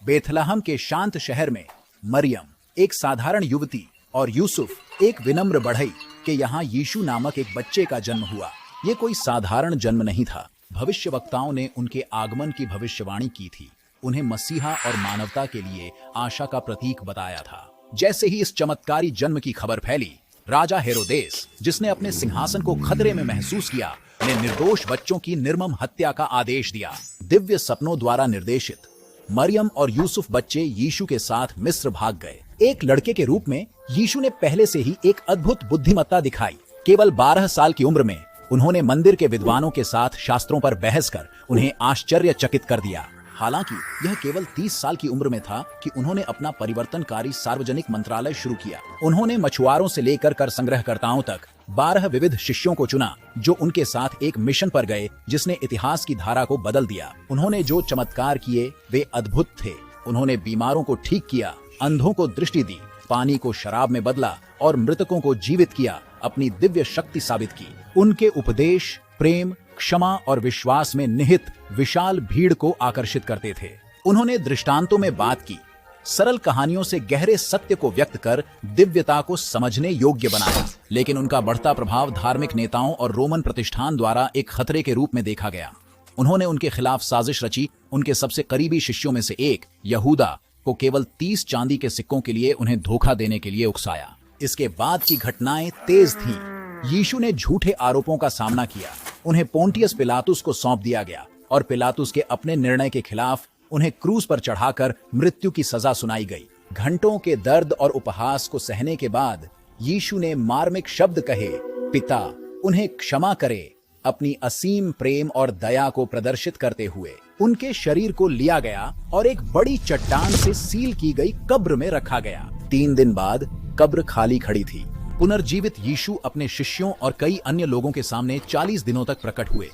Bethlehem के शांत शहर में मरियम, एक साधारण युवती, और यूसुफ, एक विनम्र बढ़ई, के यहाँ यीशु नामक एक बच्चे का जन्म हुआ। ये कोई साधारण जन्म नहीं था। भविष्यवक्ताओं ने उनके आगमन की भविष्यवाणी की थी, उन्हें मसीहा और मानवता के लिए आशा का प्रतीक बताया था। जैसे ही इस चमत्कारी जन्म की खबर फैली, राजा हेरोदेस, जिसने अपने सिंहासन को खतरे में महसूस किया, ने निर्दोष बच्चों की निर्मम हत्या का आदेश दिया। दिव्य सपनों द्वारा निर्देशित मरियम और यूसुफ बच्चे यीशु के साथ मिस्र भाग गए। एक लड़के के रूप में यीशु ने पहले से ही एक अद्भुत बुद्धिमत्ता दिखाई। केवल 12 साल की उम्र में उन्होंने मंदिर के विद्वानों के साथ शास्त्रों पर बहस कर उन्हें आश्चर्यचकित कर दिया। हालांकि यह केवल 30 साल की उम्र में था कि उन्होंने अपना परिवर्तनकारी सार्वजनिक मंत्रालय शुरू किया। उन्होंने मछुआरों से लेकर कर संग्रहकर्ताओं तक 12 विविध शिष्यों को चुना, जो उनके साथ एक मिशन पर गए जिसने इतिहास की धारा को बदल दिया। उन्होंने जो चमत्कार किए वे अद्भुत थे। उन्होंने बीमारों को ठीक किया, अंधों को दृष्टि दी, पानी को शराब में बदला और मृतकों को जीवित किया, अपनी दिव्य शक्ति साबित की। उनके उपदेश प्रेम, क्षमा और विश्वास में निहित विशाल भीड़ को आकर्षित करते थे। उन्होंने दृष्टांतों में बात की, सरल कहानियों से गहरे सत्य को व्यक्त कर दिव्यता को समझने योग्य बनाया। लेकिन उनका बढ़ता प्रभाव धार्मिक नेताओं और रोमन प्रतिष्ठान द्वारा एक खतरे के रूप में देखा गया। उन्होंने उनके खिलाफ साजिश रची। उनके सबसे करीबी शिष्यों में से एक, यहूदा, को केवल 30 चांदी के सिक्कों के लिए उन्हें धोखा देने के लिए उकसाया। इसके बाद की घटनाएं तेज थीं। यीशु ने झूठे आरोपों का सामना किया। उन्हें पोंटियस पिलातुस को सौंप दिया गया और पिलातुस के अपने निर्णय के खिलाफ उन्हें क्रूस पर चढ़ाकर मृत्यु की सजा सुनाई गई। घंटों के दर्द और उपहास को सहने के बाद यीशु ने मार्मिक शब्द कहे, पिता, उन्हें क्षमा करे। अपनी असीम प्रेम और दया को प्रदर्शित करते हुए उनके शरीर को लिया गया और एक बड़ी चट्टान से सील की गई कब्र में रखा गया। 3 दिन बाद कब्र खाली खड़ी थी। पुनर्जीवित यीशु अपने शिष्यों और कई अन्य लोगों के सामने 40 दिनों तक प्रकट हुए,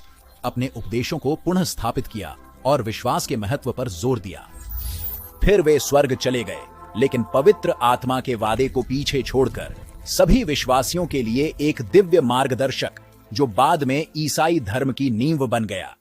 अपने उपदेशों को पुनः स्थापित किया और विश्वास के महत्व पर जोर दिया। फिर वे स्वर्ग चले गए, लेकिन पवित्र आत्मा के वादे को पीछे छोड़कर सभी विश्वासियों के लिए एक दिव्य मार्गदर्शक, जो बाद में ईसाई धर्म की नींव बन गया।